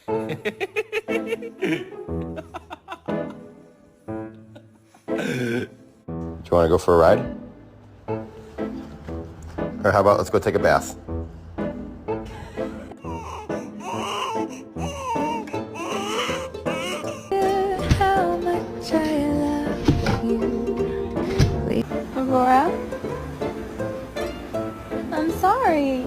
Do you want to go for a ride? Or how about let's go take a bath? How much I love you. Aurora? I'm sorry.